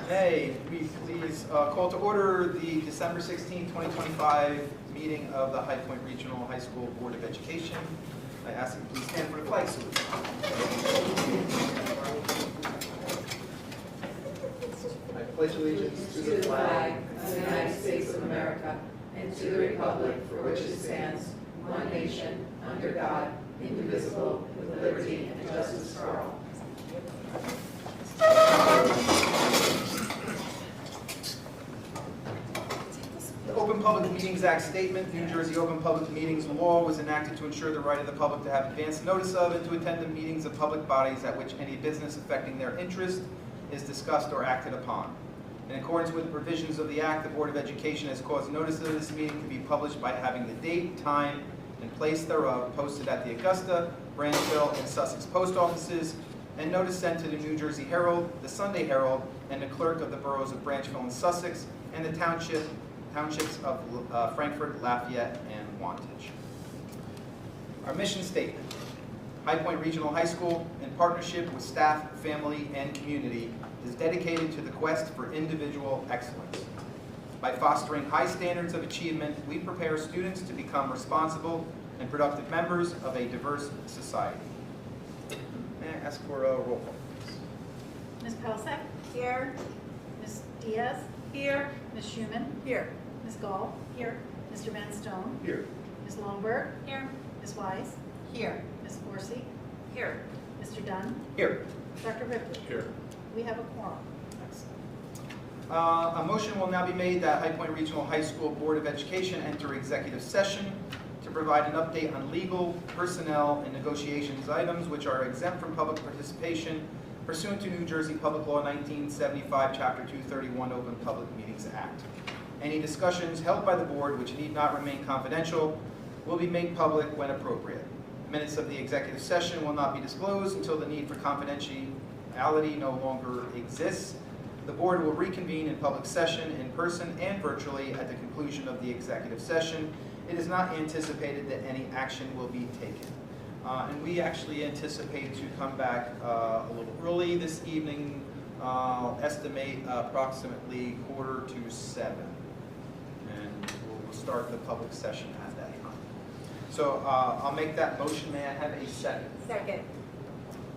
May we please call to order the December 16, 2025 meeting of the High Point Regional High School Board of Education. I ask that you please stand for the flag salute. I pledge allegiance to the flag of the United States of America and to the republic for which it stands, one nation, under God, indivisible, with liberty and justice for all. The Open Public Meetings Act statement, New Jersey Open Public Meetings Law was enacted to ensure the right of the public to have advance notice of and to attend the meetings of public bodies at which any business affecting their interest is discussed or acted upon. In accordance with the provisions of the Act, the Board of Education has caused notice of this meeting to be published by having the date, time, and place thereof posted at the Augusta, Branchville, and Sussex post offices, and notice sent to the New Jersey Herald, the Sunday Herald, and the clerk of the boroughs of Branchville and Sussex, and the townships of Frankfort, Lafayette, and Wantage. Our mission statement. High Point Regional High School, in partnership with staff, family, and community, is dedicated to the quest for individual excellence. By fostering high standards of achievement, we prepare students to become responsible and productive members of a diverse society. May I ask for a roll call, please? Ms. Pelsack? Here. Ms. Diaz? Here. Ms. Schuman? Here. Ms. Gall? Here. Mr. Van Stone? Here. Ms. Longberg? Here. Ms. Wise? Here. Ms. Forsey? Here. Mr. Dunn? Here. Dr. Ripley? Here. We have a quorum. A motion will now be made that High Point Regional High School Board of Education enter executive session to provide an update on legal, personnel, and negotiations items which are exempt from public participation pursuant to New Jersey Public Law 1975, Chapter 231, Open Public Meetings Act. Any discussions held by the board which need not remain confidential will be made public when appropriate. Minutes of the executive session will not be disclosed until the need for confidentiality no longer exists. The board will reconvene in public session in person and virtually at the conclusion of the executive session. It is not anticipated that any action will be taken. And we actually anticipate to come back a little early this evening, estimate approximately 6:45. And we'll start the public session at that time. So I'll make that motion. May I have a second? Second.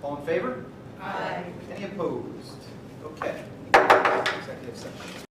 All in favor? Aye. Any opposed? Okay. Executive session.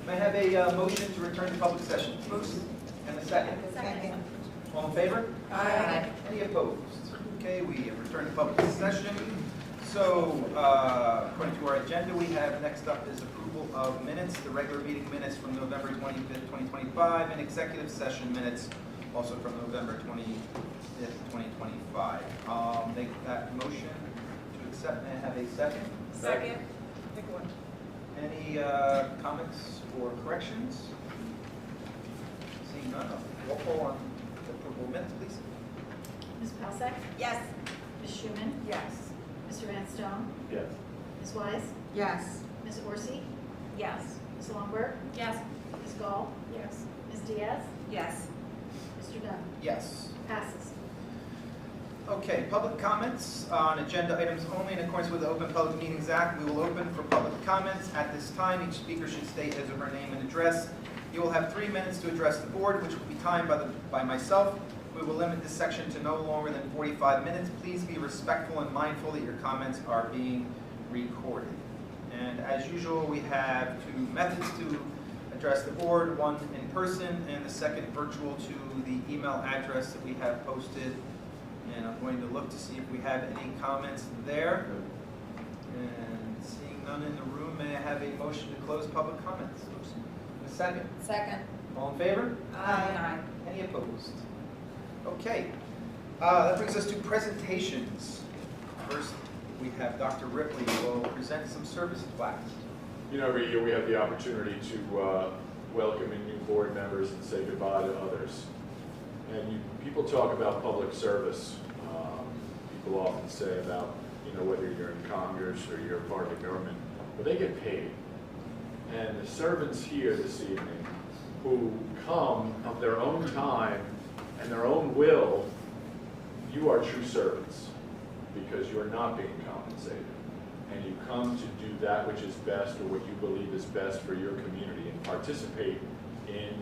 May I have a motion to return to public session, please? And a second. Second. All in favor? Aye. Any opposed? Okay, we have returned to public session. So, according to our agenda, we have next up is approval of minutes, the regular meeting minutes from November 25th, 2025, and executive session minutes also from November 25th, 2025. Make that motion to accept. May I have a second? Second. Any comments or corrections? Seeing none, roll call on the approval of minutes, please. Ms. Palsak? Yes. Ms. Schuman? Yes. Mr. Van Stone? Yes. Ms. Wise? Yes. Ms. Orsi? Yes. Ms. Longberg? Yes. Ms. Gall? Yes. Ms. Diaz? Yes. Mr. Dunn? Yes. Passes. Okay, public comments on agenda items only in accordance with the Open Public Meetings Act. We will open for public comments. At this time, each speaker should state his or her name and address. You will have 3 minutes to address the board, which will be timed by myself. We will limit this section to no longer than 45 minutes. Please be respectful and mindful that your comments are being recorded. And as usual, we have 2 methods to address the board, one in person and the second virtual to the email address that we have posted. And I'm going to look to see if we have any comments there. And seeing none in the room, may I have a motion to close public comments? A second. Second. All in favor? Aye. Any opposed? Okay. That brings us to presentations. First, we have Dr. Ripley who will present some service plaques. You know, every year we have the opportunity to welcome in new board members and say goodbye to others. And people talk about public service. People often say about, whether you're in Congress or you're a part of the government, but they get paid. And the servants here this evening who come of their own time and their own will, you are true servants because you are not being compensated. And you come to do that which is best or what you believe is best for your community and participate in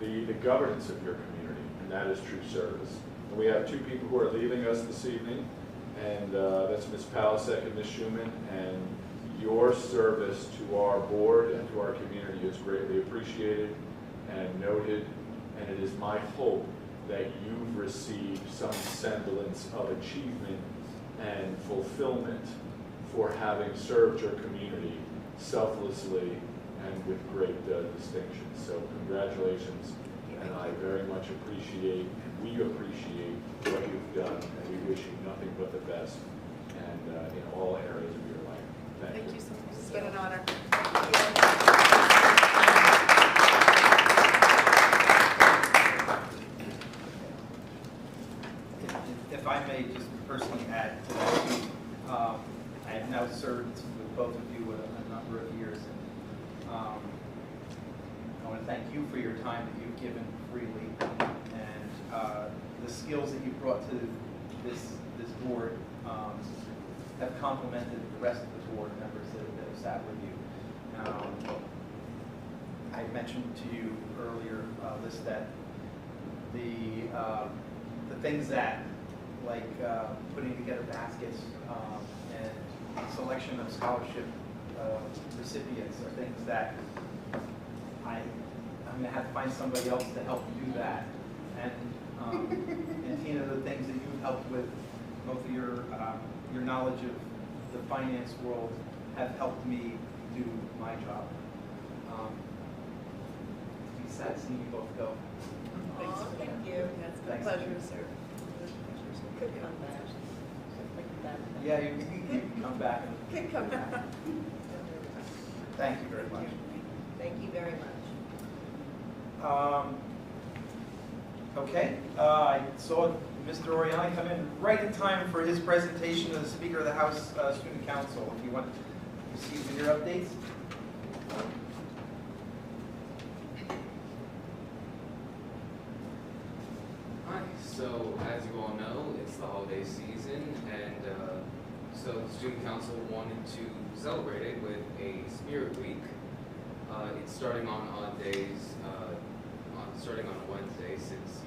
the governance of your community, and that is true service. And we have 2 people who are leaving us this evening, and that's Ms. Palasek and Ms. Schuman, and your service to our board and to our community is greatly appreciated and noted, and it is my hope that you've received some semblance of achievement and fulfillment for having served your community selflessly and with great distinction. So congratulations, and I very much appreciate, and we appreciate what you've done, and we wish you nothing but the best, and in all areas of your life. Thank you so much. It's been an honor. If I may just personally add to that, I have now served with both of you a number of years. And, I want to thank you for your time that you've given freely and the skills that you've brought to this board have complemented the rest of the board members that have sat with you. I mentioned to you earlier, Liz, that the things that, like putting together baskets and selection of scholarship recipients are things that I'm going to have to find somebody else to help do that. And Tina, the things that you've helped with, both of your knowledge of the finance world have helped me do my job. It's sad seeing you both go. Thank you. It's been a Thanks. pleasure to serve. Could come back. Yeah, you can come back and Could come back. thank you very much. Thank you very much. Okay, I saw Mr. Oriani come in right in time for his presentation as Speaker of the House Student Council. If you want to proceed with your updates. Hi, so as you all know, it's the holiday season, and so the Student Council wanted to celebrate it with a Spirit Week. It's starting on odd days, starting on Wednesday, since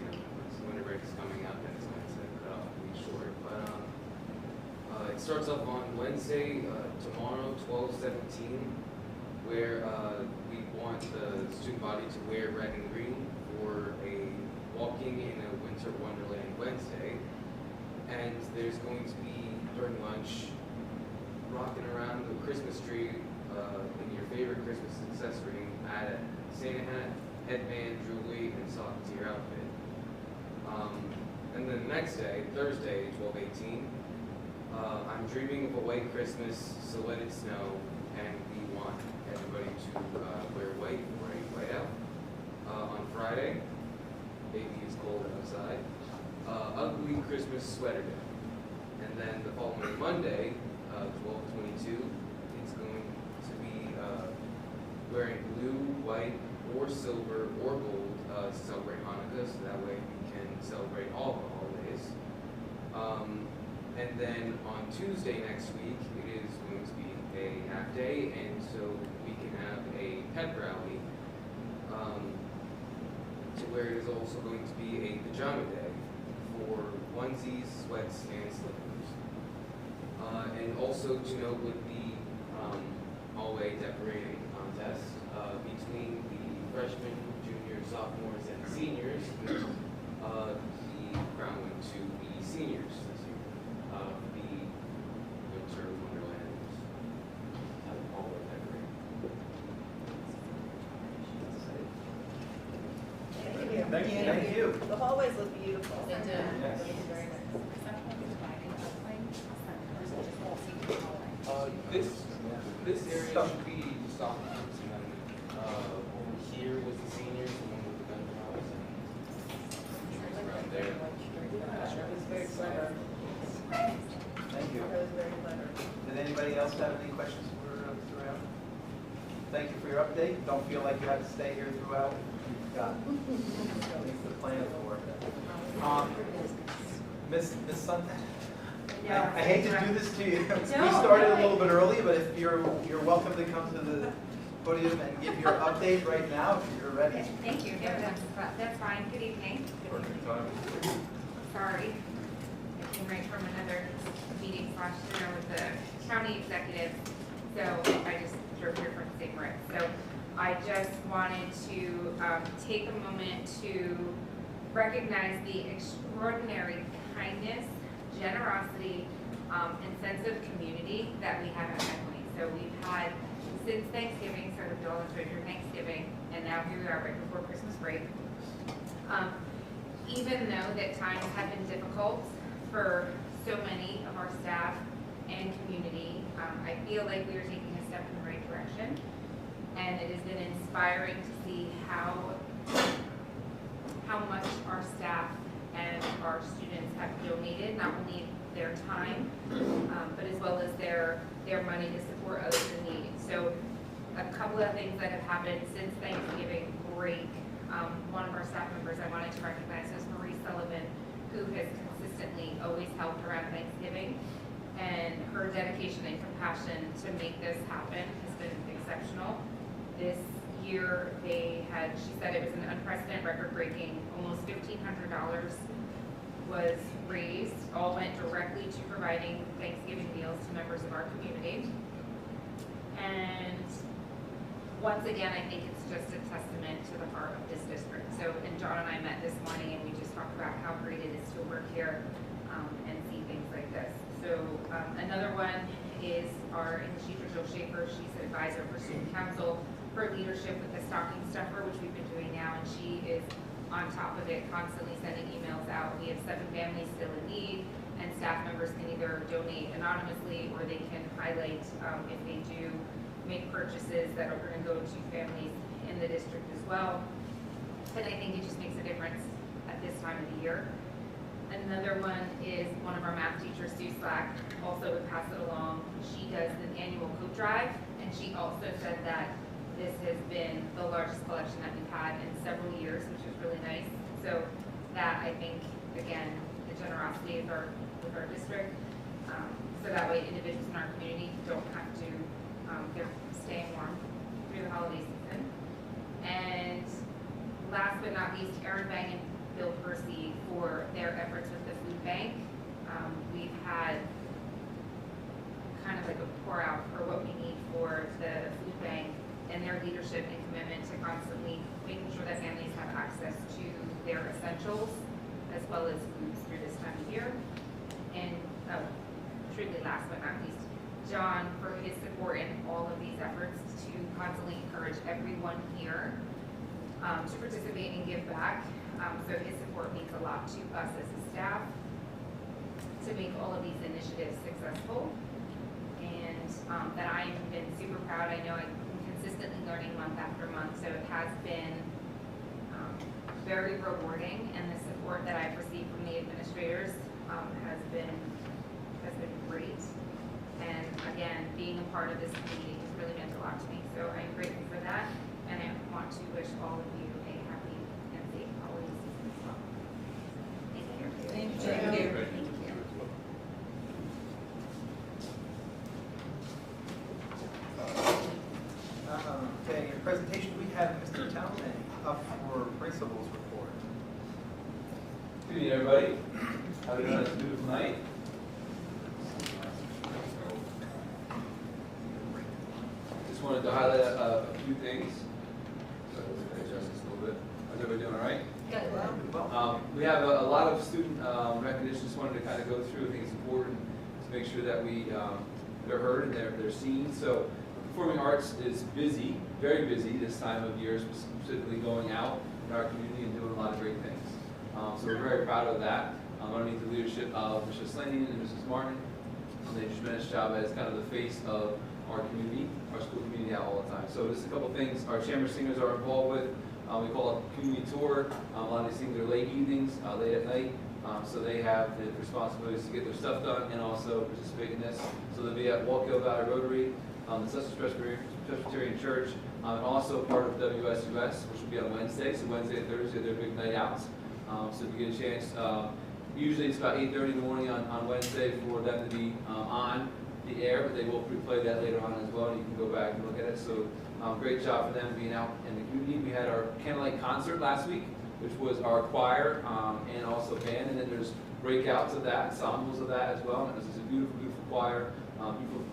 winter break is coming up and it's going to cut off a week short. But it starts off on Wednesday, tomorrow, 12/17, where we want the everybody to wear red and green for a Walking in a Winter Wonderland Wednesday. And there's going to be, during lunch, rocking around the Christmas tree in your favorite Christmas accessory, add a Santa hat, headband, jewelry, and sock to your outfit. And then the next day, Thursday, 12/18, I'm dreaming of a white Christmas, so let it snow, and we want everybody to wear white for a whiteout. On Friday, baby is cold outside, ugly Christmas sweater day. And then the following Monday, 12/22, it's going to be wearing blue, white, or silver, or gold to celebrate Hanukkah, so that way we can celebrate all the holidays. And then on Tuesday next week, it is going to be a half day, and so we can have a pep rally to where it is also going to be a pajama day for onesies, sweats, and slippers. And also to note with the hallway decorating contest between the freshmen, juniors, sophomores, and seniors, the crown went to the seniors this year. The Winter Wonderland hallway decorating. Thank you. The hallways look beautiful. They do. Yes. This area should be sophomores, and then over here was the seniors, the one with the gun powers, and around there. That was very clever. Thank you. That was very clever. Did anybody else have any questions throughout? Thank you for your update. Don't feel like you have to stay here throughout. You've got at least the plan for it. Miss Sun, I hate to do this to you. We started a little bit early, but if you're welcome to come to the podium and give your update right now if you're ready. Thank you. No, that's fine. Good evening. Sorry. I came right from another meeting / dinner with the county executive, so I just drove here from St. Moritz. So I just wanted to take a moment to recognize the extraordinary kindness, generosity, and sense of community that we have at Emily. So we've had since Thanksgiving, so we all enjoyed your Thanksgiving, and now here we are right before Christmas break. Even though that times have been difficult for so many of our staff and community, I feel like we are taking a step in the right direction, and it has been inspiring to see how much our staff and our students have donated, not only their time, but as well as their money to support others in need. So a couple of things that have happened since Thanksgiving break. One of our staff members I wanted to recognize is Marie Sullivan, who has consistently always helped around Thanksgiving, and her dedication and compassion to make this happen has been exceptional. This year she said it was an unprecedented, record-breaking, almost $1,500 was raised, all went directly to providing Thanksgiving meals to members of our community. And once again, I think it's just a testament to the heart of this district. So, and John and I met this morning and we just talked about how great it is to work here and see things like this. So another one is our English teacher, Jill Schaefer. She's an advisor for student council. Her leadership with the stocking stuffer, which we've been doing now, and she is on top of it, constantly sending emails out. We have 7 families still in need, and staff members can either donate anonymously or they can highlight if they do make purchases that are going to go to families in the district as well. And I think it just makes a difference at this time of the year. Another one is one of our math teachers, Sue Slack, also would pass it along. She does an annual coat drive, and she also said that this has been the largest collection that we've had in several years, which is really nice. So that, I think, again, the generosity of with our district, so that way individuals in our community don't have to, they're staying warm through the holiday season. And last but not least, Aaron Bang and Bill Percy for their efforts with the food bank. We've had kind of like a pour out for what we need for the food bank, and their leadership and commitment to constantly making sure that families have access to their essentials as well as foods through this time of year. And truly last but not least, John for his support in all of these efforts to constantly encourage everyone here to participate and give back. So his support means a lot to us as a staff to make all of these initiatives successful. And that I've been super proud. I know I'm consistently learning month after month, so it has been very rewarding, and the support that I've received from the administrators has been great. And again, being a part of this community has really meant a lot to me. So I'm grateful for that, and I want to wish all of you a happy and safe holiday season as well. Thank you. Thank you. Thank you. Okay, in presentation, we have Mr. Talman up for principal's report. Good evening, everybody. How are you doing on this beautiful night? Just wanted to highlight a few things. Sorry, let's adjust this a little bit. How's everybody doing, all right? Well, We have a lot of student recognition. Just wanted to kind of go through. I think it's important to make sure that they're heard and they're seen. So performing arts is busy, very busy this time of year, specifically going out in our community and doing a lot of great things. So we're very proud of that. Underneath the leadership of Mrs. Slaney and Mrs. Martin, they do a tremendous job as kind of the face of our community, our school community out all the time. So just a couple things our chamber singers are involved with. We call it a community tour. A lot of these things are late evenings, late at night. So they have the responsibilities to get their stuff done and also participate in this. So they'll be at Wallkill Valley Rotary, the Sussex Presbyterian Church, and also part of WSUS, which will be on Wednesday. So Wednesday and Thursday, they're big night outs. So if you get a chance, usually it's about 8:30 in the morning on Wednesday for them to be on the air, but they will replay that later on as well, and you can go back and look at it. So great job for them being out in the community. We had our candlelight concert last week, which was our choir and also band, and then there's breakouts of that, ensembles of that as well. And it was a beautiful, beautiful choir,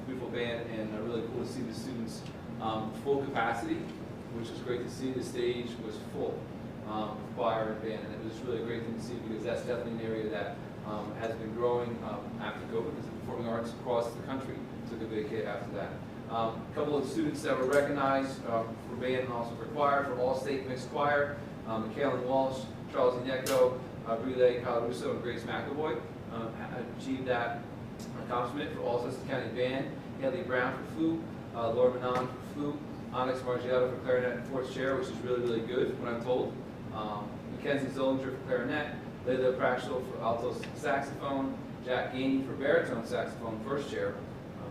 beautiful band, and really cool to see the students full capacity, which was great to see. The stage was full. Choir and band, and it was really a great thing to see because that's definitely an area that has been growing after COVID because the performing arts across the country took a big hit after that. A couple of students that were recognized for band and also for choir, for all-state mixed choir, Michaela Walsh, Charles Ineco, Brule Calaruso, and Grace McAvoy achieved that accomplishment. For all Sussex County band, Haley Brown for flute, Laura Manon for flute, Onyx Margiotto for clarinet and fourth chair, which is really, really good when I'm told. Mackenzie Zollinger for clarinet, Layla Praxel for alto saxophone, Jack Gainey for baritone saxophone, first chair,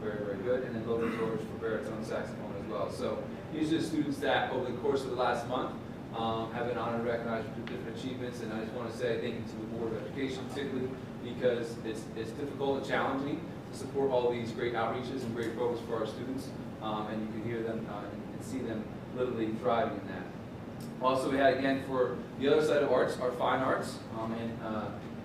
very, very good, and then Logan George for baritone saxophone as well. So these are the students that over the course of the last month have been honored and recognized for different achievements, and I just want to say thank you to the Board of Education particularly because it's difficult and challenging to support all these great outreaches and great programs for our students, and you can hear them and see them literally thriving in that. Also, we had, again, for the other side of arts, our fine arts, and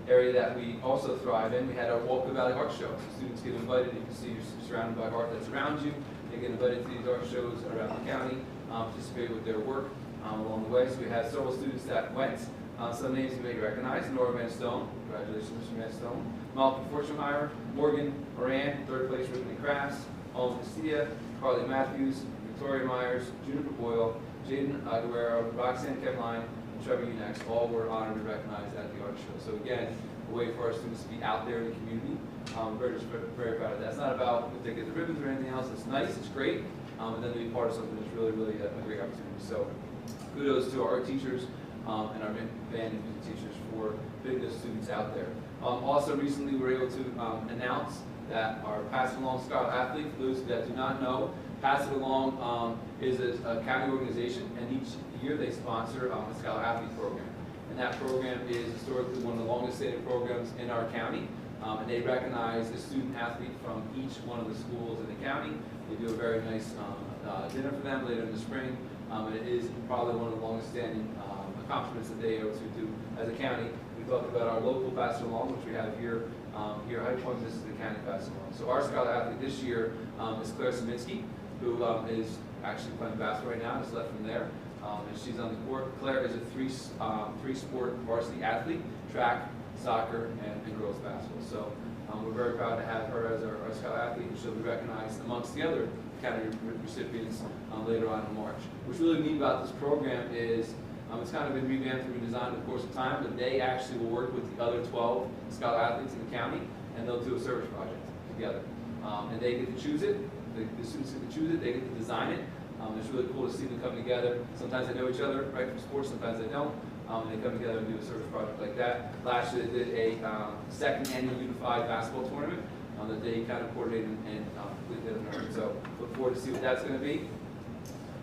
area that we also thrive in. We had our Wallkill Valley Art Show. So students get invited. You can see you're surrounded by art that's around you. They get invited to these art shows around the county, participate with their work along the way. So we had several students that went. Some names you may recognize: Nora Van Stone, congratulations, Mr. Van Stone. Malcolm Fortuneheimer, Morgan Moran, third place, Ribbon and Crafts, Owen Castilla, Carly Matthews, Victoria Myers, Juniper Boyle, Jaden Aguero, Roxanne Kemline, and Trevor Unex, all were honored and recognized at the art show. So again, a way for our students to be out there in the community. We're just very proud of that. It's not about if they get the ribbons or anything else. It's nice, it's great, and then to be part of something that's really, really a great opportunity. So kudos to our art teachers and our band and music teachers for putting those students out there. Also recently we were able to announce that our Pass It Along Scarlet Athlete, for those that do not know, Pass It Along is a county organization, and each year they sponsor a Scholar Athlete program. And that program is historically one of the longest standing programs in our county. And they recognize a student athlete from each one of the schools in the county. They do a very nice dinner for them later in the spring. And it is probably one of the longest standing accomplishments that they are able to do as a county. We talked about our local Pass It Along, which we have here at High Point. This is the county Pass It Along. So our Scholar Athlete this year is Claire Saminsky, who is actually playing basketball right now, just left from there. And she's on the court. Claire is a three-sport varsity athlete: track, soccer, and girls basketball. So we're very proud to have her as our scout athlete, and she'll be recognized amongst the other category recipients later on in March. What's really neat about this program is it's kind of been revamped and redesigned in the course of time, but they actually will work with the other 12 scout athletes in the county, and they'll do a service project together. And they get to choose it. The students get to choose it. They get to design it. It's really cool to see them come together. Sometimes they know each other, right, from sports. Sometimes they don't. And they come together and do a service project like that. Last year they did a second annual unified basketball tournament that they kind of coordinated and completed. So look forward to see what that's going to be.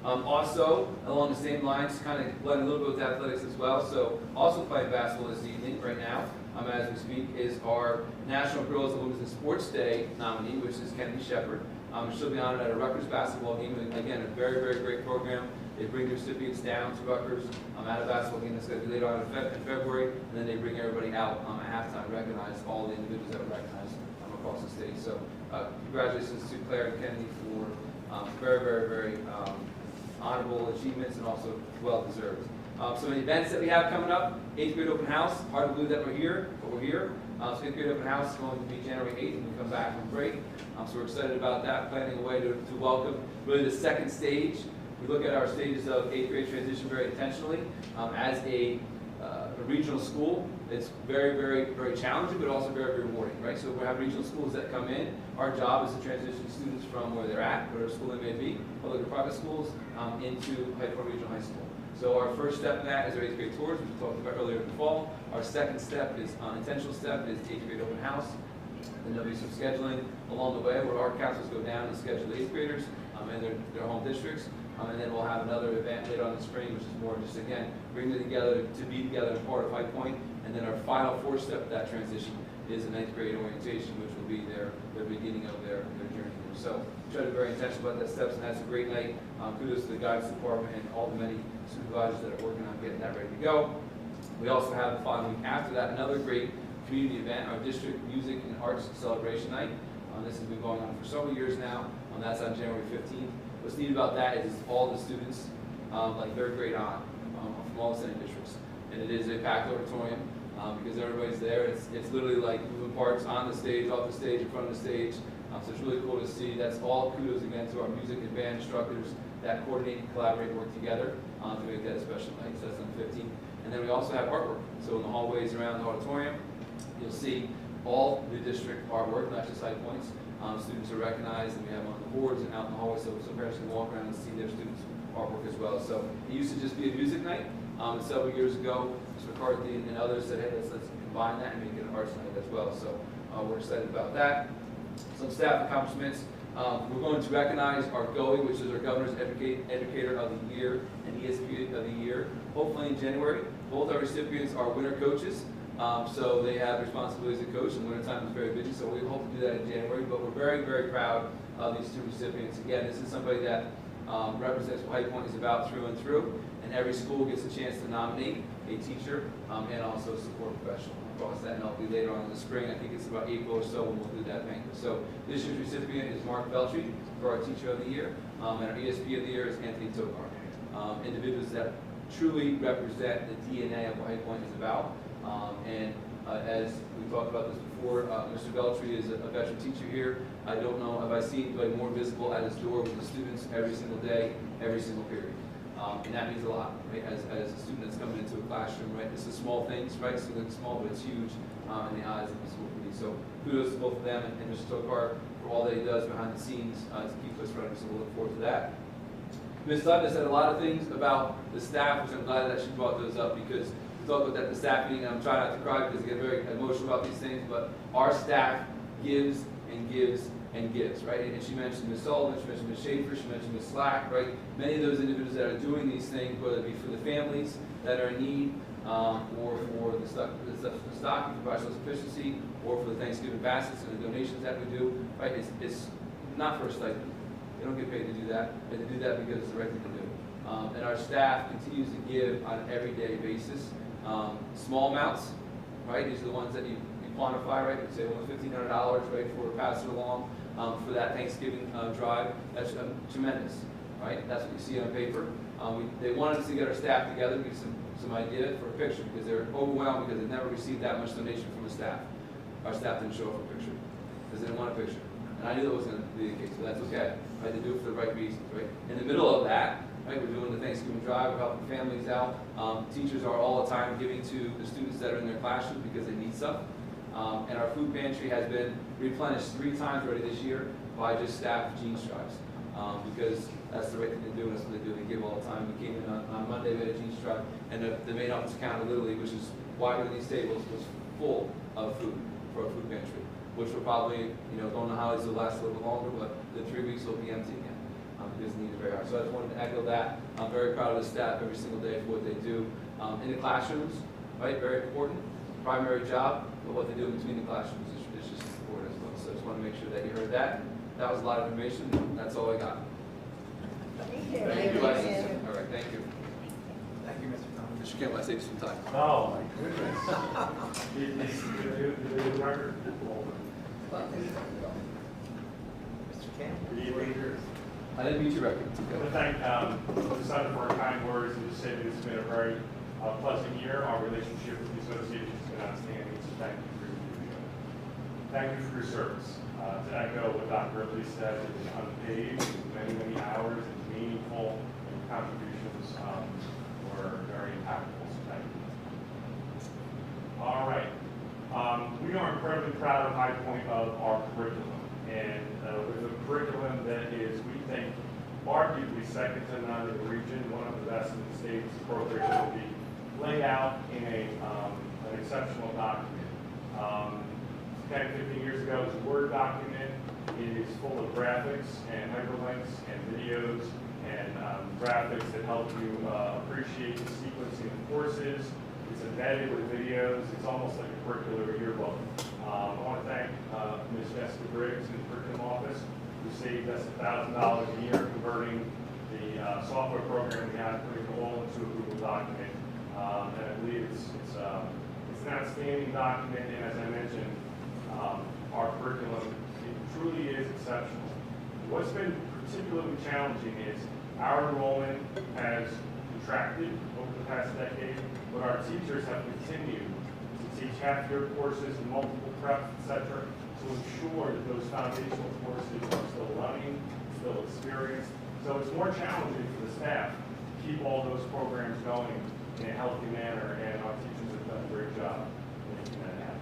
Also, along the same lines, kind of blend a little bit with athletics as well. So also playing basketball this evening, right now, as we speak, is our National Girls and Women's in Sports Day nominee, which is Kennedy Shepard. She'll be honored at a Rutgers basketball game. And again, a very, very great program. They bring the recipients down to Rutgers at a basketball game that's going to be later on in February, and then they bring everybody out at halftime, recognize all the individuals that were recognized across the state. So congratulations to Claire and Kennedy for very, very, very honorable achievements and also well-deserved. Some events that we have coming up: 8th grade open house. Hard to believe that we're here, but we're here. So 8th grade open house is going to be January 8th when we come back from break. So we're excited about that, planning a way to welcome really the second stage. We look at our stages of 8th grade transition very intentionally. As a regional school, it's very, very, very challenging, but also very, very rewarding, right? So we have regional schools that come in. Our job is to transition students from where they're at, whatever school they may be, public or private schools, into High Point Regional High School. So our first step in that is our 8th grade tours, which we talked about earlier in the fall. Our second step is, intentional step, is 8th grade open house. Then there'll be some scheduling along the way where our counselors go down and schedule 8th graders in their home districts. And then we'll have another event later on in the spring, which is more just, again, bring them together to be together as part of High Point. And then our final fourth step of that transition is the 9th grade orientation, which will be their beginning of their journey here. So try to be very intentional about that steps, and that's a great night. Kudos to the guidance department and all the many supervisors that are working on getting that ready to go. We also have the following week after that another great community event, our district music and arts celebration night. This has been going on for several years now. That's on January 15th. What's neat about that is all the students, like 3rd grade on, from all the Senate districts. And it is a packed auditorium because everybody's there. It's literally like moving parts on the stage, off the stage, in front of the stage. So it's really cool to see. That's all kudos again to our music and band instructors that coordinate, collaborate, work together to make that a special night. So that's on the 15th. And then we also have artwork. So in the hallways around the auditorium, you'll see all the district artwork, not just High Points. Students are recognized, and we have them on the boards and out in the hallway, so parents can walk around and see their students' artwork as well. So it used to just be a music night. Several years ago, Mr. McCarthy and others said, hey, let's combine that and make it an arts night as well. So we're excited about that. Some staff accomplishments. We're going to recognize our GOE, which is our Governor's Educator of the Year and ESP of the Year, hopefully in January. Both our recipients are winter coaches. So they have responsibilities to coach, and wintertime is very busy, so we hope to do that in January. But we're very, very proud of these two recipients. Again, this is somebody that represents what High Point is about through and through, and every school gets a chance to nominate a teacher and also a support professional across that, and that'll be later on in the spring. I think it's about April or so when we'll do that banquet. So this year's recipient is Mark Beltry for our Teacher of the Year, and our ESP of the Year is Anthony Tokar. Individuals that truly represent the DNA of what High Point is about. As we talked about this before, Mr. Beltry is a veteran teacher here. I don't know, have I seen anybody more visible at his door with the students every single day, every single period. And that means a lot, right? As a student that's coming into a classroom, right? This is small things, right? So it's small, but it's huge in the eyes of the school committee. So kudos to both of them and Mr. Tokar for all that he does behind the scenes to keep us running. So we'll look forward to that. Ms. Sutton said a lot of things about the staff, which I'm glad that she brought those up because we talked about that at the staff meeting. I'm trying not to cry because I get very emotional about these things, but our staff gives and gives and gives, right? And she mentioned Ms. Sullivan, she mentioned Ms. Schaefer, she mentioned Ms. Slack, right? Many of those individuals that are doing these things, whether it be for the families that are in need, or for the stocking for Vital Sufficiency, or for the Thanksgiving baskets and the donations that we do, right? It's not for a stipend. They don't get paid to do that, but they do that because it's the right thing to do. And our staff continues to give on an everyday basis. Small amounts, right? These are the ones that you quantify, right? We'd say almost $1,500, right, for pass it along for that Thanksgiving drive. That's tremendous, right? That's what you see on paper. They wanted us to get our staff together, get some idea for a picture, because they're overwhelmed because they never received that much donation from the staff. Our staff didn't show up for a picture, because they didn't want a picture. And I knew that was going to be the case, but that's okay. Right? They do it for the right reasons, right? In the middle of that, right, we're doing the Thanksgiving drive, we're helping families out. Teachers are all the time giving to the students that are in their classrooms because they need stuff. And our food pantry has been replenished 3 times already this year by just staff Gene Strives. Because that's the right thing to do, and that's what they do. They give all the time. We came in on Monday, we had a Gene Strive, and the main office counter literally, which is why these tables, was full of food for our food pantry, which will probably, going to holidays will last a little bit longer, but the 3 weeks will be empty again. Because the need is very hard. So I just wanted to echo that. I'm very proud of the staff every single day for what they do in the classrooms, right? Very important. Primary job, but what they do in between the classrooms is just important as well. So I just want to make sure that you heard that. That was a lot of information. That's all I got. Thank you. Thank you, License. All right, thank you. Thank you, Mr. Thomas. Mr. Campbell, I saved you some time. Oh, my goodness. Did the record? Mr. Campbell. Good evening. I didn't meet your record. I want to thank the Senator for her kind words and just say that it's been a very pleasant year. Our relationship with the association has been outstanding, so thank you for your leadership. Thank you for your service. To echo what Dr. Ripley said, it was unpaid, many, many hours, and meaningful contributions were very impactful, so thank you. All right. We are incredibly proud of High Point of our curriculum. And with a curriculum that is, we think, arguably second to none in the region, one of the best in the state, this program will be laid out in an exceptional document. 10, 15 years ago, it was a Word document. It is full of graphics and hyperlinks and videos and graphics that help you appreciate the sequencing of courses. It's embedded with videos. It's almost like a curricular yearbook. I want to thank Ms. Jessica Briggs in the curriculum office, who saved us $1,000 a year converting the software program we have, putting it all into a Google document. And I believe it's an outstanding document, and as I mentioned, our curriculum, it truly is exceptional. What's been particularly challenging is our enrollment has contracted over the past decade, but our teachers have continued to teach half-year courses and multiple preps, etc., to ensure that those foundational courses are still running, still experienced. So it's more challenging for the staff to keep all those programs going in a healthy manner, and our teachers have done a great job making that happen.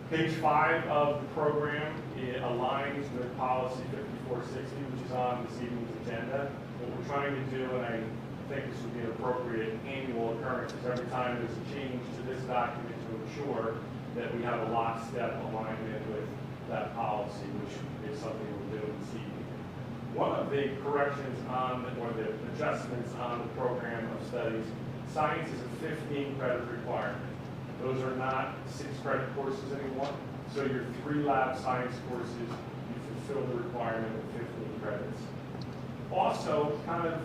Page 5 of the program, it aligns with policy 5460, which is on this evening's agenda. What we're trying to do, and I think this would be an appropriate annual occurrence, is every time there's a change to this document to ensure that we have a lockstep alignment with that policy, which is something we're doing this evening. One of the corrections on, or the adjustments on the program of studies, science is a 15-credit requirement. Those are not 6-credit courses anymore. So your 3 lab science courses, you fulfill the requirement of 15 credits. Also, kind of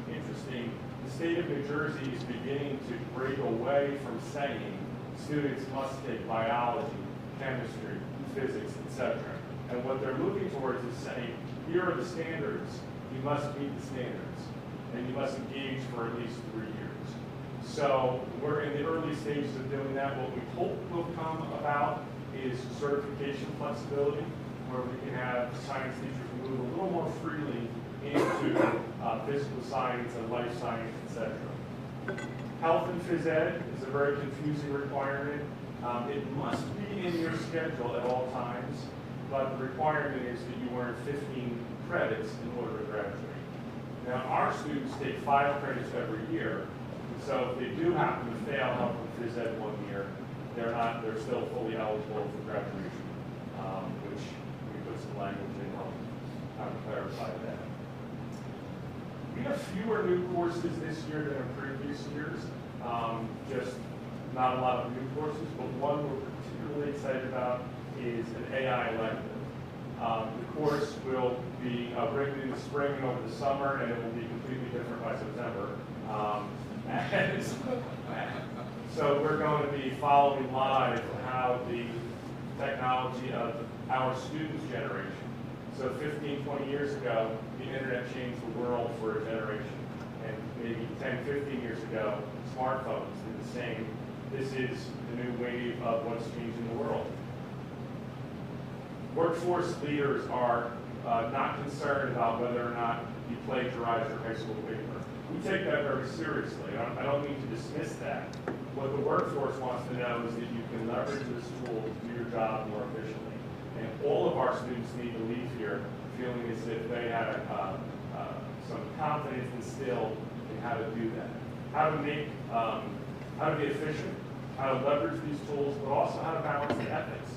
interesting, the state of New Jersey is beginning to break away from saying students must take biology, chemistry, physics, etc. And what they're moving towards is saying, here are the standards, you must meet the standards, and you must engage for at least 3 years. So we're in the early stages of doing that. What we hope will come about is certification flexibility, where we can have science teachers move a little more freely into physical science and life science, etc. Health and phys ed is a very confusing requirement. It must be in your schedule at all times, but the requirement is that you earn 15 credits in order to graduate. Now, our students take 5 credits every year, so if they do happen to fail health and phys ed 1 year, they're still fully eligible for graduation, which we put some language in to help kind of clarify that. We have fewer new courses this year than in previous years. Just not a lot of new courses, but one we're particularly excited about is an AI elective. The course will be written in the spring and over the summer, and it will be completely different by September. So we're going to be following live how the technology of our students' generation. So 15, 20 years ago, the internet changed the world for a generation. And maybe 10, 15 years ago, smartphones did the same. This is the new wave of what's changing the world. Workforce leaders are not concerned about whether or not you plagiarized your high school paper. We take that very seriously. I don't mean to dismiss that. What the workforce wants to know is that you can leverage this tool to do your job more efficiently. And all of our students need to leave here feeling as if they have some confidence instilled in how to do that. How to be efficient, how to leverage these tools, but also how to balance the ethics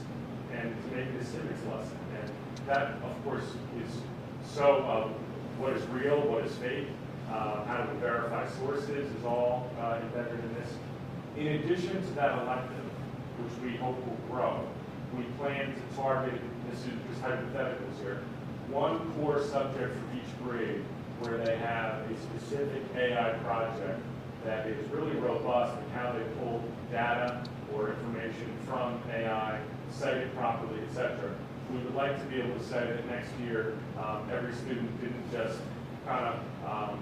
and to make it a civics lesson. And that, of course, is so what is real, what is fake, how to verify sources is all embedded in this. In addition to that elective, which we hope will grow, we plan to target, this is just hypotheticals here, one core subject for each grade where they have a specific AI project that is really robust in how they pull data or information from AI, cite it properly, etc. We would like to be able to say that next year, every student didn't just kind of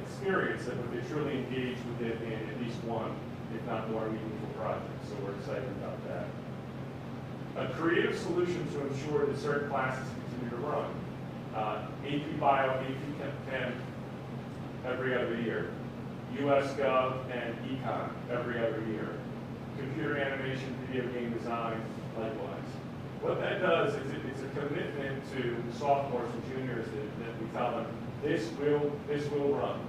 experience it, but they truly engage with it in at least one, if not more, meaningful project. So we're excited about that. A creative solution to ensure that certain classes continue to run. AP Bio, AP Chem every other year. US Gov and Econ every other year. Computer animation, video game design, likewise. What that does is it's a commitment to sophomores and juniors that we tell them, this will run.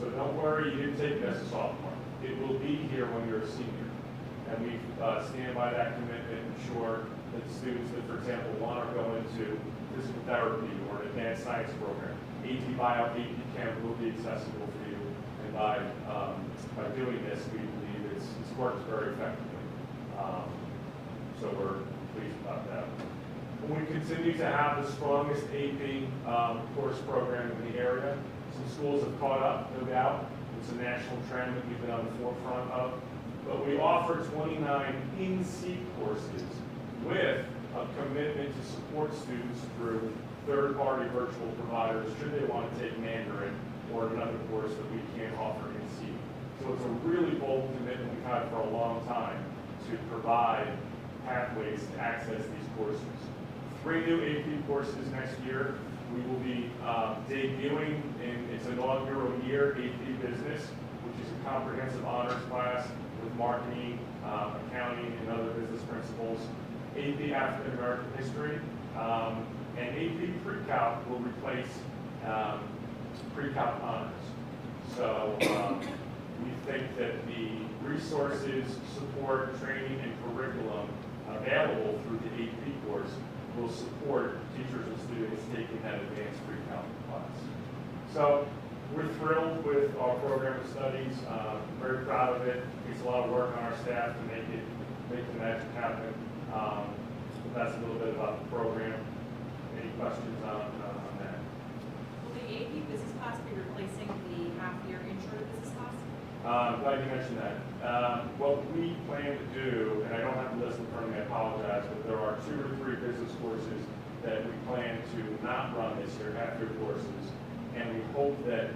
So don't worry, you didn't take it as a sophomore. It will be here when you're a senior. And we stand by that commitment and ensure that students that, for example, want to go into physical therapy or an advanced science program, AP Bio, AP Chem will be accessible for you. And by doing this, we believe it's worked very effectively. So we're pleased about that. And we continue to have the strongest AP course program in the area. Some schools have caught up, no doubt. It's a national trend that we've been on the forefront of. But we offer 29 in-seat courses with a commitment to support students through third-party virtual providers should they want to take Mandarin or another course that we can't offer in-seat. So it's a really bold commitment we've had for a long time to provide pathways to access these courses. 3 new AP courses next year. We will be debuting in its inaugural year, AP Business, which is a comprehensive honors class with marketing, accounting, and other business principles. AP African American History, and AP Pre-Calc will replace Pre-Calc honors. So we think that the resources, support, training, and curriculum available through the AP course will support teachers and students taking that advanced pre-calc class. So we're thrilled with our program of studies, very proud of it. It takes a lot of work on our staff to make the magic happen. That's a little bit about the program. Any questions on that? Will the AP business class be replacing the half-year intro to business class? Glad you mentioned that. What we plan to do, and I don't have the list in front of me, I apologize, but there are 2 or 3 business courses that we plan to not run this year, half-year courses, and we hope that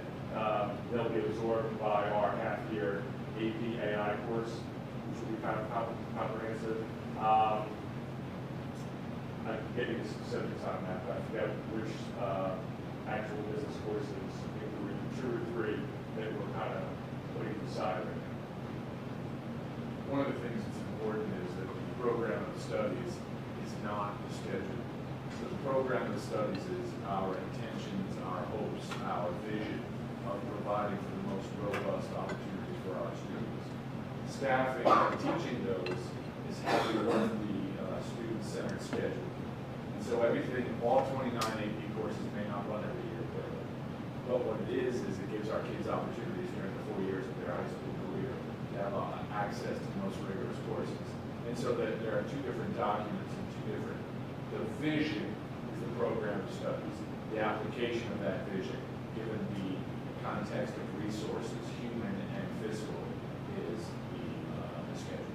they'll be absorbed by our half-year AP AI course, which will be kind of comprehensive. I'm getting the specifics on that, but I forget which actual business courses, I think there were 2 or 3 that we're kind of putting aside right now. One of the things that's important is that the program of studies is not the schedule. So the program of studies is our intentions, our hopes, our vision of providing for the most robust opportunities for our students. Staffing and teaching those is how we run the student-centered schedule. And so everything, all 29 AP courses may not run every year, but what it is it gives our kids opportunities during the 4 years of their high school career to have access to the most rigorous courses. And so that there are 2 different documents and 2 different, the vision is the program of studies. The application of that vision, given the context of resources, human and physical, is the schedule.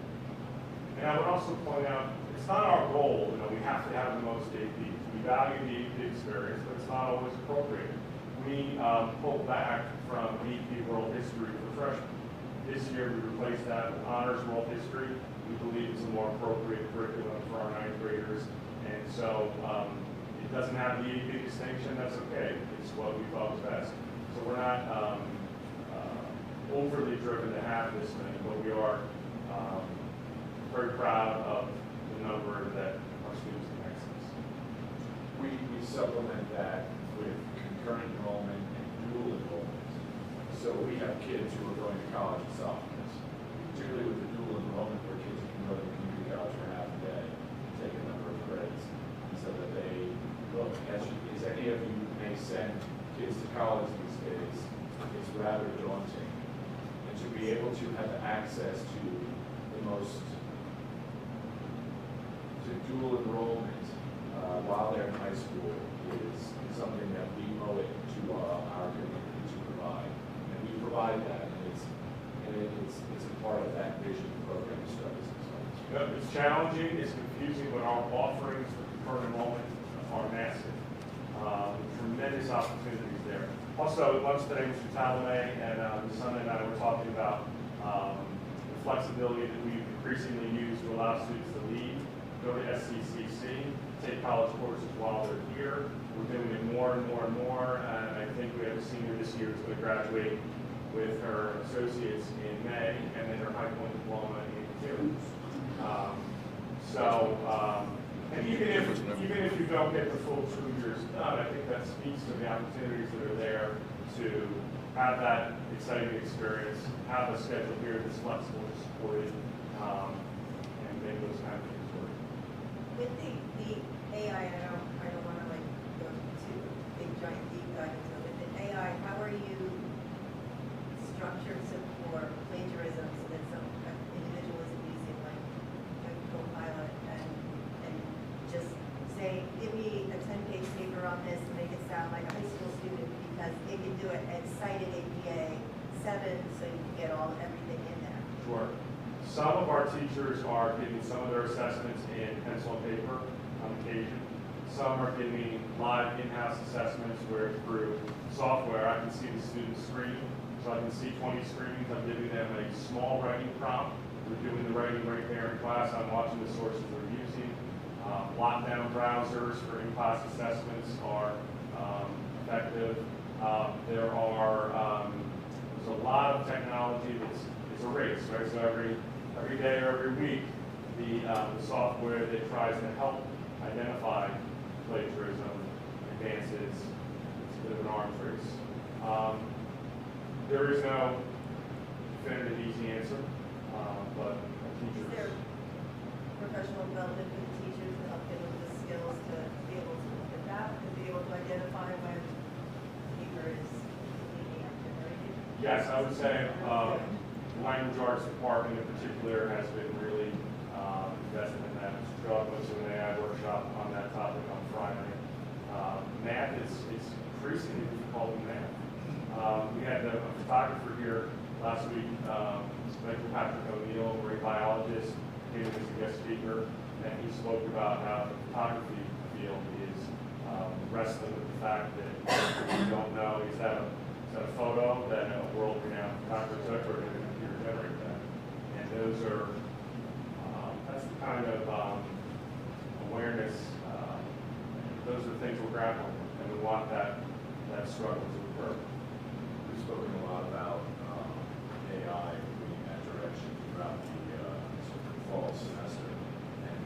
And I would also point out, it's not our goal, we have to have the most APs. We value the AP experience, but it's not always appropriate. we pulled back from AP World History for freshmen. This year, we replaced that with Honors World History. We believe it's a more appropriate curriculum for our ninth graders. And so it doesn't have the AP distinction, that's okay. It's what we thought was best. So we're not overly driven to have this thing, but we are very proud of the number that our students can access. We supplement that with concurrent enrollment and dual enrollment. So we have kids who are going to college and sophomores, particularly with the dual enrollment where kids can go to community college for half a day, take a number of credits, so that they look, as any of you may send kids to college these days, it's rather daunting. And to be able to have access to the most, to dual enrollment while they're in high school is something that we owe it to our community to provide. And we provide that, and it's a part of that vision program services. It's challenging, it's confusing, but our offerings for concurrent enrollment are massive. Tremendous opportunities there. Also, lunch today, Mr. Talamay and Sunday and I were talking about the flexibility that we've increasingly used to allow students to leave, go to SCCC, take college courses while they're here. We're doing it more and more and more, and I think we have a senior this year who's going to graduate with her associates in May, and then her high point diploma in June. And even if you don't get the full 2 years done, I think that speaks to the opportunities that are there to have that exciting experience, have a schedule here that's flexible and supported, and make those kind of things work. With the AI, I don't want to like go too big giant deep dive into it. With the AI, how are you structured for plagiarism so that some individual isn't using like a co-pilot and just say, give me a 10-page paper on this and make it sound like a high school student because it can do it and cite it APA 7 so you can get everything in there. Sure. Some of our teachers are giving some of their assessments in pencil and paper on occasion. Some are giving live in-house assessments where through software I can see the student's screen. So I can see 20 screens. I'm giving them a small writing prompt. We're doing the writing right there in class. I'm watching the sources they're using. Lockdown browsers for in-class assessments are effective. There's a lot of technology it's a race, right? So every day or every week, the software that tries to help identify plagiarism advances. It's a bit of an arms race. There is no definitive easy answer, but Is there teachers. professional development for the teachers to help them with the skills to be able to look at that, to be able to identify when paper is completely ungenerated? Yes, I would say the language arts department in particular has been really invested in that. Mr. Chubb went to an AI workshop on that topic on Friday. Math is increasingly difficult in math. We had a photographer here last week, Michael Patrick O'Neill, a great biologist, came as a guest speaker, and he spoke about how the photography field is wrestling with the fact that we don't know, is that a photo that a world-renowned photographer took, or did a computer generate that? And those are, that's the kind of awareness, those are the things we're grappling with, and we want that struggle to occur. We've spoken a lot about AI moving in that direction throughout the fall semester and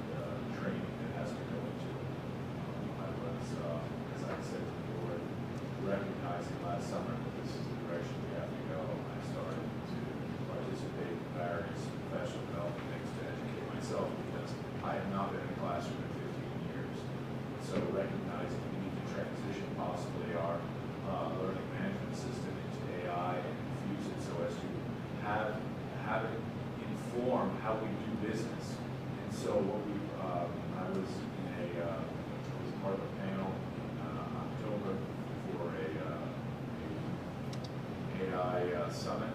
training that has to go into it. I was, as I said to the board, recognizing last summer that this is the direction we have to go. I started to participate in various professional development things to educate myself because I have not been in a classroom in 15 years. So recognizing we need to transition possibly our learning management system into AI and infuse it so as to have it inform how we do business. And so what we, I was part of a panel in October for a AI summit.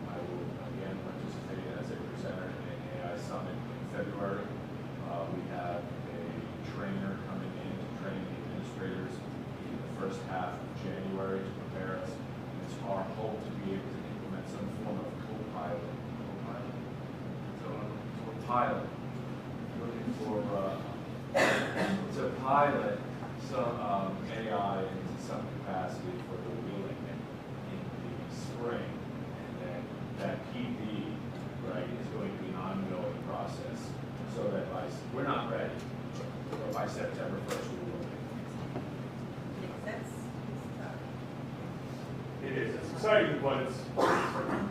I will again participate as a presenter in an AI summit in February. We have a trainer coming in to train the administrators in the first half of January to prepare pilot, looking for to pilot some AI into some capacity for the wheeling in the spring, and then that PD, right, is going to be an ongoing process, so that we're not ready, but by September 1st we will be. Makes sense? It is, it's exciting, but it's challenging.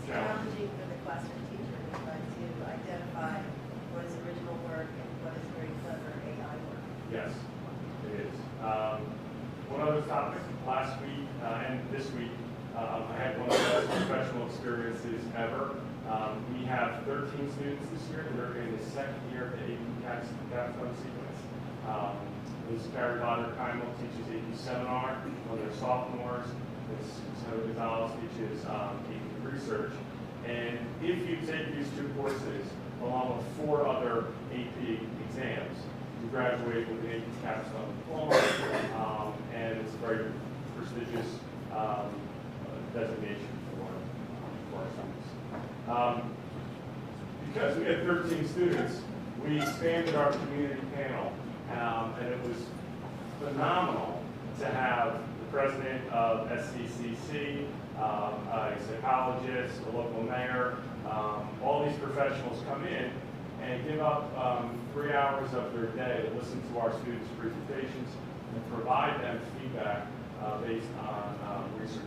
Challenging for the classroom teacher to try to identify what is original work and what is very clever AI work. Yes, it is. One other topic, last week and this week, I had one of the best professional experiences ever. We have 13 students this year, and they're in the second year of the AP capstone sequence. Ms. Carrie Lauder-Keimel teaches AP seminar when they're sophomores. Ms. Heather Gonzalez teaches AP research. And if you take these two courses, along with 4 other AP exams, you graduate with an AP capstone diploma, and it's a very prestigious designation for our students. Because we had 13 students, we expanded our community panel, and it was phenomenal to have the president of SCCC, a psychologist, a local mayor, all these professionals come in and give up 3 hours of their day to listen to our students' presentations and provide them feedback based on research.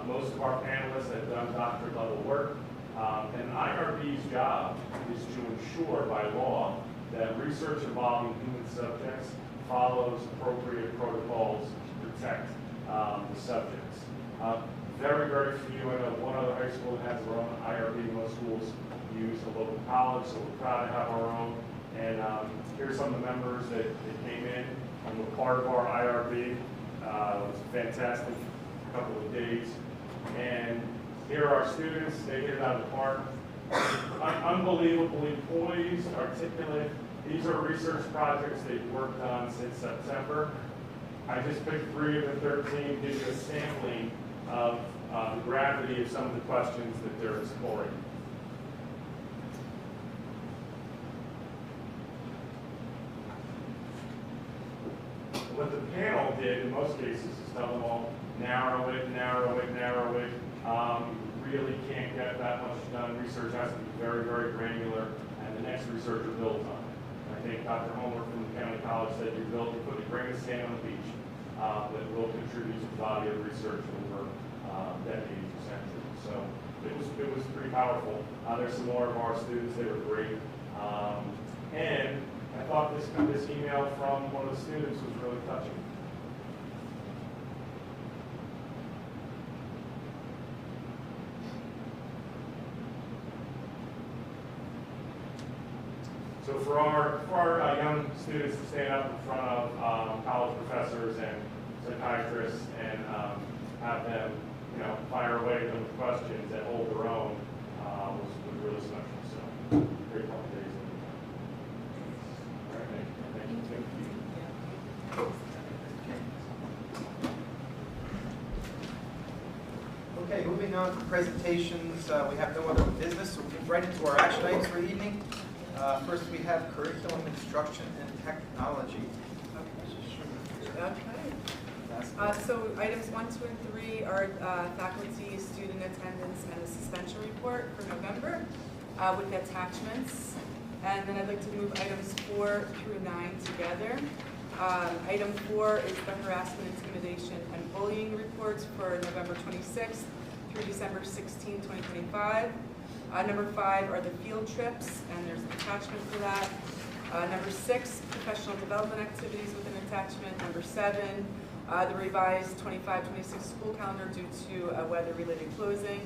Most of our panelists have done doctorate level work, and IRB's job is to ensure by law that research involving human subjects follows appropriate protocols to protect the subjects. Very, very few. I know one other high school that has their own IRB. Most schools use a local college, so we're proud to have our own. And here's some of the members that came in and were part of our IRB. It was a fantastic couple of days. And here are our students. They hit it out of the park. Unbelievably poised, articulate. These are research projects they've worked on since September. I just picked 3 of the 13, give you a sampling of the gravity of some of the questions that they're exploring. What the panel did in most cases is tell them all, narrow it, narrow it, narrow it. Really can't get that much done. Research has to be very, very granular, and the next researcher builds on it. And I think Dr. Homer from the County College said you put a grain of sand on the beach that will contribute to the body of research over decades or centuries. So it was pretty powerful. There's some more of our students. They were great. And I thought this email from one of the students was really touching. So for our young students to stand up in front of college professors and psychiatrists and have them, fire away at them with questions and hold their own was really special. So great couple days. All right, thank you. Okay, moving on to presentations, we have no other business, so we'll get right into our action items for the evening. First, we have curriculum instruction and technology. Okay. So items 1, 2, and 3 are faculty, student attendance, and the suspension report for November with attachments. And then I'd like to move items 4 through 9 together. Item 4 is the harassment, intimidation, and bullying reports for November 26th through December 16, 2025. Number 5 are the field trips, and there's an attachment for that. Number 6, professional development activities with an attachment. Number 7, the revised 25-26 school calendar due to a weather-related closing.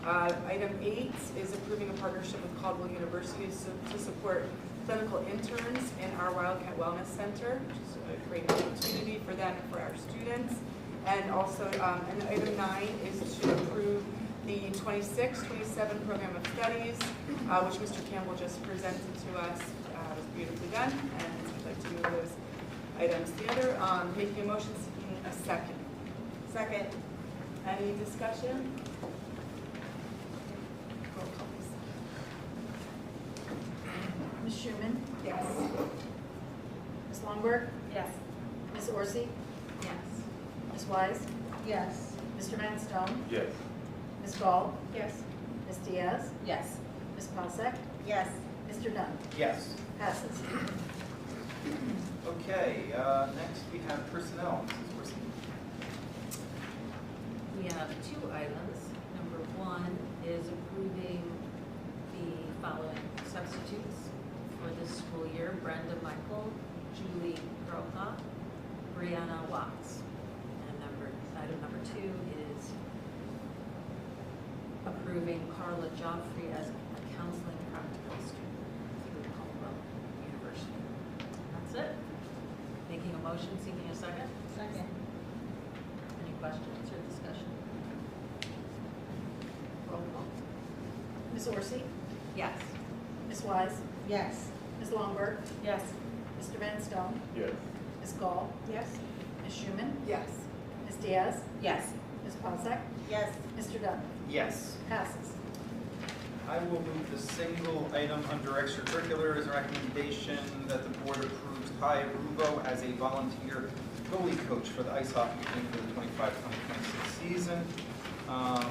Item 8 is approving a partnership with Caldwell University to support clinical interns in our Wildcat Wellness Center, which is a great opportunity for them and for our students. And also, and item 9 is to approve the 26-27 program of studies, which Mr. Campbell just presented to us. Was beautifully done, and I'd like to move those items together. Making a motion, seeking a second. Second. Any discussion? Roll call, please. Schuman? Yes. Ms. Longberg? Yes. Ms. Orsi? Yes. Ms. Wise? Yes. Mr. Van Stone? Yes. Ms. Gall? Yes. Ms. Diaz? Yes. Ms. Pausek? Yes. Mr. Dunn? Yes. Passes. Okay, next we have personnel. Mrs. Orsi. We have two items. Number one is approving the following substitutes for this school year: Brenda Michael, Julie Kroka, Brianna Watts. And item number two is approving Carla Joffrey as a counseling practical student through Caldwell University. That's it. Making a motion, seeking a second? Second. Any questions or discussion? Roll call. Ms. Orsi? Yes. Ms. Wise? Yes. Ms. Longberg? Yes. Mr. Van Stone? Yes. Ms. Gall? Yes. Ms. Schuman? Yes. Ms. Diaz? Yes. Ms. Pausek? Yes. Mr. Dunn? Yes. Passes. I will move the single item under extracurricular as a recommendation that the board approves Ty Rubo as a volunteer goalie coach for the ice hockey team for the 25-26 season.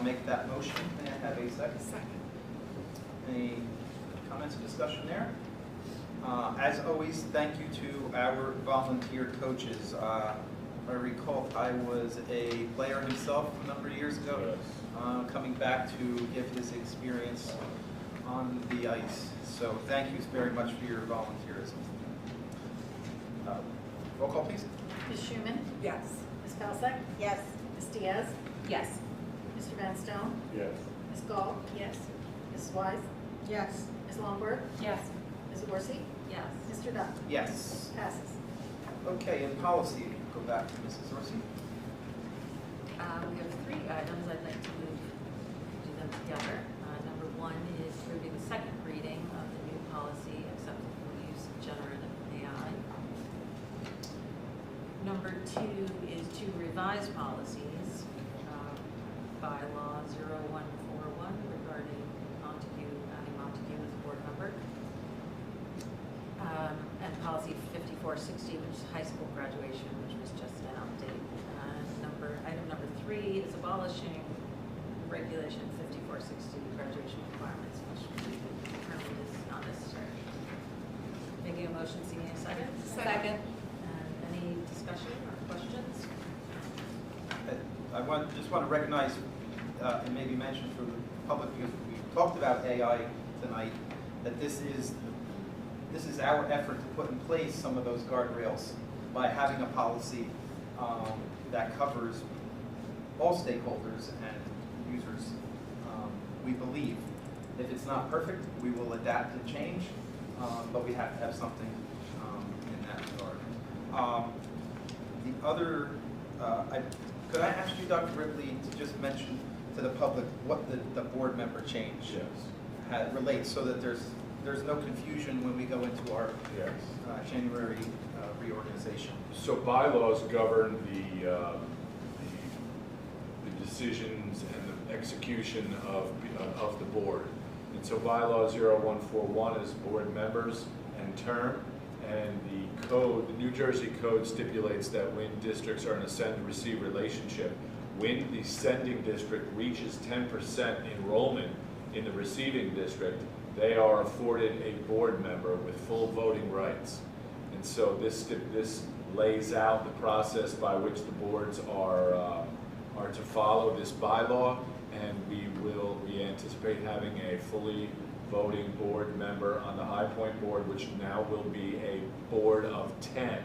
Make that motion. May I have a second? Second. Any comments or discussion there? As always, thank you to our volunteer coaches. If I recall, Ty was a player himself a number of years ago, coming back to give his experience on the ice. So thank you very much for your volunteerism. Roll call, please. Ms. Schuman? Yes. Ms. Pausek? Yes. Ms. Diaz? Yes. Mr. Van Stone? Yes. Ms. Gall? Yes. Ms. Wise? Yes. Ms. Longberg? Yes. Ms. Orsi? Yes. Mr. Dunn? Yes. Passes. Okay, in policy, go back to Mrs. Orsi. We have three items I'd like to do them together. Number one is approving the second reading of the new policy, acceptable use of generative AI. Number two is to revise policies, bylaw 0141 regarding Montague, adding Montague as a board member. And policy 5460, which is high school graduation, which was just an update. Item number three is abolishing regulation 5460, graduation requirements, which we determined is not necessary. Making a motion, seeking a second? Second. And any discussion or questions? I just want to recognize and maybe mention for the public, because we talked about AI tonight, that this is our effort to put in place some of those guardrails by having a policy that covers all stakeholders and users. We believe if it's not perfect, we will adapt and change, but we have to have something in that regard. The other, could I ask you, Dr. Ripley, to just mention to the public what the board member change relates, so that there's no confusion when we go into our Yes. January reorganization. So bylaws govern the decisions and the execution of the board. And so bylaw 0141 is board members and term, and the code, the New Jersey code stipulates that when districts are in a send-receive relationship, when the sending district reaches 10% enrollment in the receiving district, they are afforded a board member with full voting rights. And so this lays out the process by which the boards are to follow this bylaw, and we anticipate having a fully voting board member on the High Point board, which now will be a board of 10.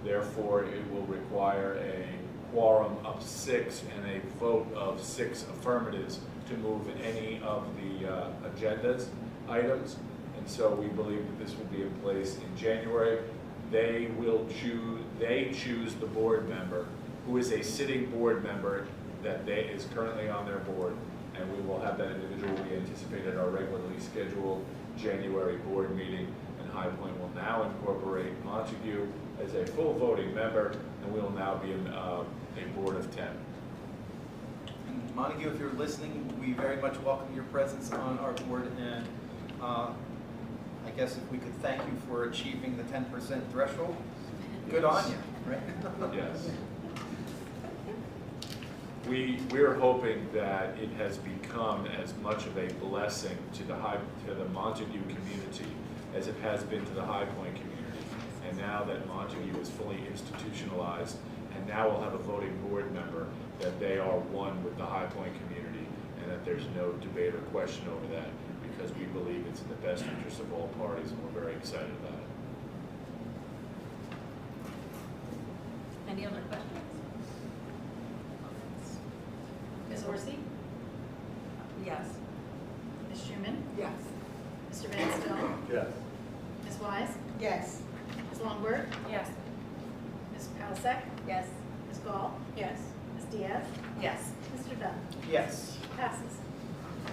Therefore, it will require a quorum of 6 and a vote of 6 affirmatives to move any of the agendas items. And so we believe that this will be in place in January. They choose the board member, who is a sitting board member that is currently on their board, and we will have that individual we anticipate at our regularly scheduled January board meeting, and High Point will now incorporate Montague as a full voting member, and we will now be a board of 10. And Montague, if you're listening, we very much welcome your presence on our board, and I guess if we could thank you for achieving the 10% threshold, good on you, right? Yes. We're hoping that it has become as much of a blessing to the Montague community as it has been to the High Point community. And now that Montague is fully institutionalized, and now we'll have a voting board member, that they are one with the High Point community, and that there's no debate or question over that, because we believe it's in the best interest of all parties, and we're very excited about it. Any other questions? Ms. Orsi? Yes. Ms. Schuman? Yes. Mr. Van Stone? Yes. Ms. Wise? Yes. Ms. Longworth? Yes. Ms. Palisek? Yes. Ms. Gall? Yes. Ms. Diaz? Yes. Mr. Dunn? Yes. Passes.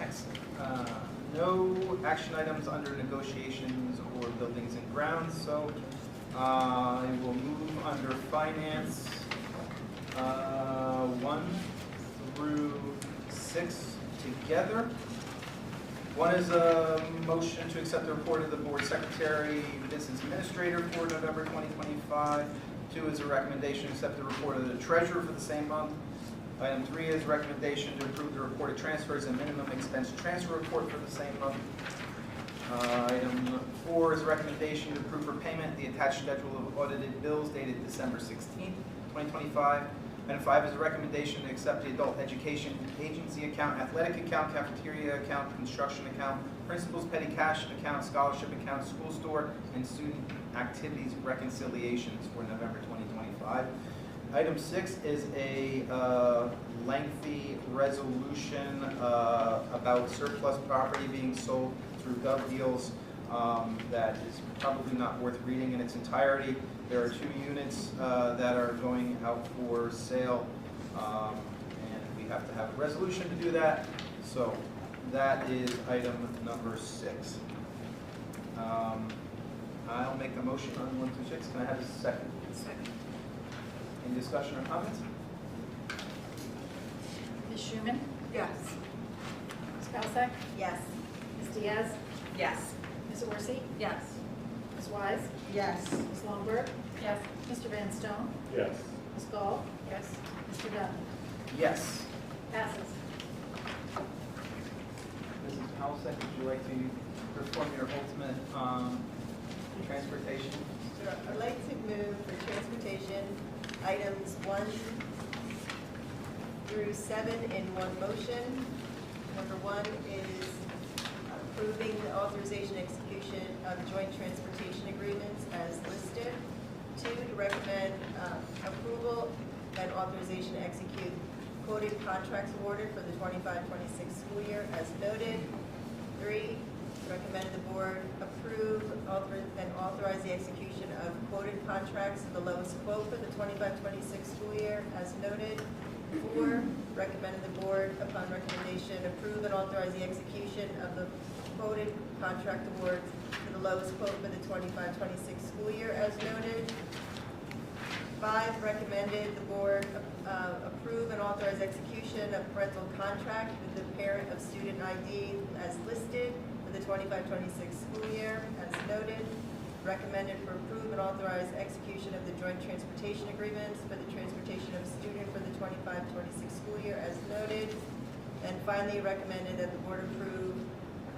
Excellent. No action items under negotiations or buildings and grounds, so I will move under finance 1 through 6 together. One is a motion to accept the report of the board secretary, business administrator for November 2025. 2 is a recommendation to accept the report of the treasurer for the same month. Item 3 is recommendation to approve the reported transfers and minimum expense transfer report for the same month. Item 4 is a recommendation to approve for payment the attached schedule of audited bills dated December 16th, 2025. Item 5 is a recommendation to accept the adult education agency account, athletic account, cafeteria account, construction account, principals petty cash account, scholarship account, school store, and student activities reconciliations for November 2025. Item 6 is a lengthy resolution about surplus property being sold through Gov Deals that is probably not worth reading in its entirety. There are 2 units that are going out for sale, and we have to have a resolution to do that. So that is item number 6. I'll make the motion on 1 through 6. Can I have a second? Second. Any discussion or comments? Ms. Schuman? Yes. Ms. Palisek? Yes. Ms. Diaz? Yes. Ms. Orsi? Yes. Ms. Wise? Yes. Ms. Longworth? Yes. Mr. Van Stone? Yes. Ms. Gall? Yes. Mr. Dunn? Yes. Passes. Mrs. Palisek, would you like to perform your ultimate transportation? Sure. I'd like to move for transportation items 1 through 7 in one motion. Number 1 is approving the authorization execution of joint transportation agreements as listed. 2, to recommend approval and authorization to execute quoted contracts awarded for the 25-26 school year as noted. 3, recommend the board approve and authorize the execution of quoted contracts at the lowest quote for the 25-26 school year as noted. 4, recommend the board, upon recommendation, approve and authorize the execution of the quoted contract awards for the lowest quote for the 25-26 school year as noted. 5, recommended the board approve and authorize execution of parental contract with the parent of student ID as listed for the 25-26 school year as noted. Recommended for approve and authorize execution of the joint transportation agreements for the transportation of student for the 25-26 school year as noted. And finally, recommended that the board approve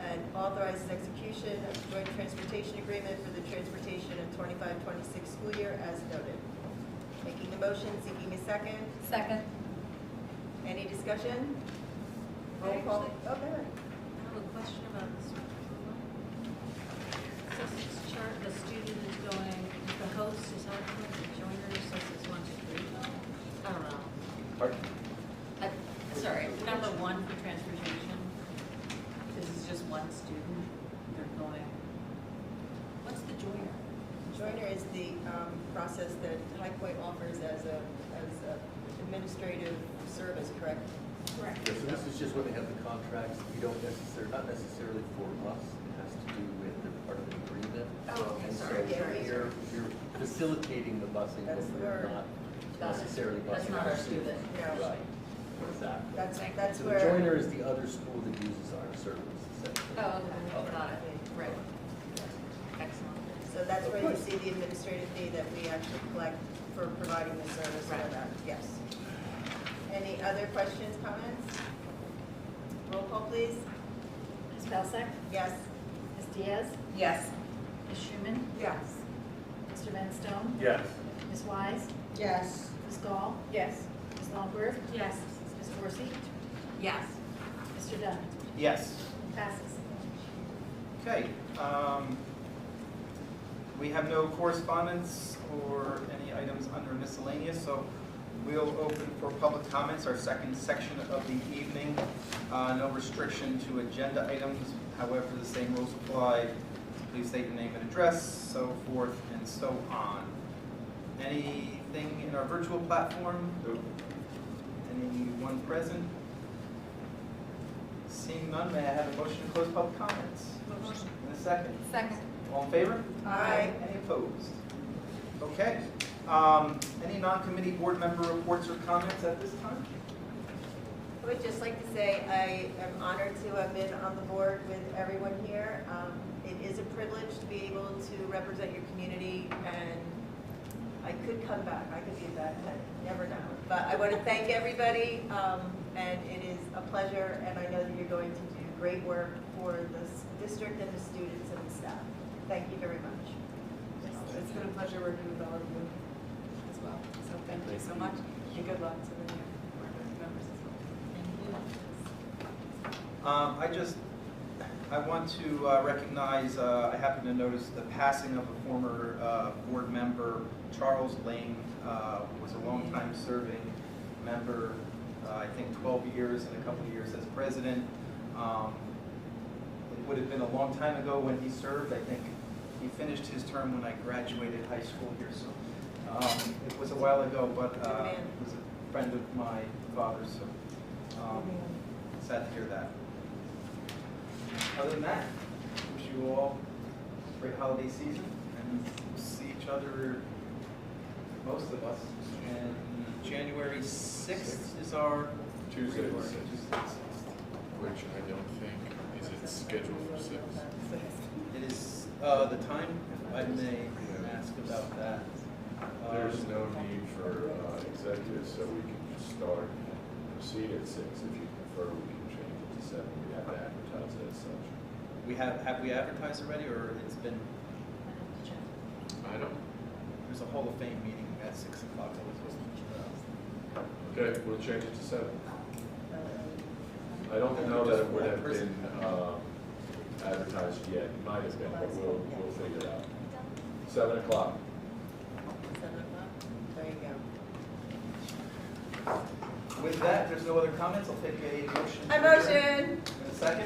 and authorize execution of the joint transportation agreement for the transportation of 25-26 school year as noted. Making the motion, seeking a second. Second. Any discussion? Roll call. Oh, go ahead. I have a question about this one. So this chart, the student is going, the host is helping with the joiners, so it's 1, 2, 3. I don't know. Pardon? Sorry, number 1 for transportation. This is just one student. They're going, what's the joiner? Joiner is the process that High Point offers as a administrative service, correct? Correct. Yeah, so this is just when they have the contracts, you don't necessarily, not necessarily for us, it has to do with they're part of an agreement. Oh, okay, And sorry. so Yeah, you're facilitating the busing, but That's we're where- not Got it. necessarily busing. That's not our student. No. Right, exactly. That's So the where. joiner is the other school that uses our service essentially. Oh, okay, got it, right. So that's where you see the administrative fee that we actually collect for providing the service for that, yes. Any other questions, comments? Roll call, please. Ms. Belzak? Yes. Ms. Diaz? Yes. Ms. Schuman? Yes. Mr. Van Stone? Yes. Ms. Wise? Yes. Ms. Gall? Yes. Ms. Longworth? Yes. Ms. Corsi? Yes. Mr. Dunn? Yes. Passes. Okay. We have no correspondence or any items under miscellaneous, so we'll open for public comments, our second section of the evening. No restriction to agenda items, however, the same rules apply. Please state your name and address, so forth and so on. Anything in our virtual platform? Nope. Anyone present? Seeing none, may I have a motion to close public comments? Motion. In a second. Second. All in favor? Aye. Any opposed? Okay. Any non-committee board member reports or comments at this time? I would just like to say I am honored to have been on the board with everyone here. It is a privilege to be able to represent your community, and I could come back. I could be back, never know. But I want to thank everybody, and it is a pleasure, and I know that you're going to do great work for this district and the students and the staff. Thank you very much. It's been a pleasure working with all of you as well. So thank you so much, and good luck to the new board members as well. I want to recognize, I happen to notice the passing of a former board member, Charles Lane, was a longtime serving member, I think 12 years and a couple of years as president. It would have been a long time ago when he served. I think he finished his term when I graduated high school here, so it was a while ago, but he was a friend of my father's, so sad to hear that. Other than that, wish you all a great holiday season, and we'll see each other, most of us, and January 6th is our Tuesday the regular- 6th. Tuesday the 6th. Which I don't think, is it scheduled for 6? It is, the time, if I may ask about that. There's no need for executive, so we can just start and proceed at 6. If you prefer, we can change it to 7. We have to advertise it as such. Have we advertised already, or it's been, I don't. there's a Hall of Fame meeting at 6 o'clock. Okay, we'll change it to 7. I don't know that it would have been advertised yet. It might have been, but we'll figure it out. 7 o'clock. 7 o'clock? There you go. With that, if there's no other comments, I'll take a motion. I motion. In a second.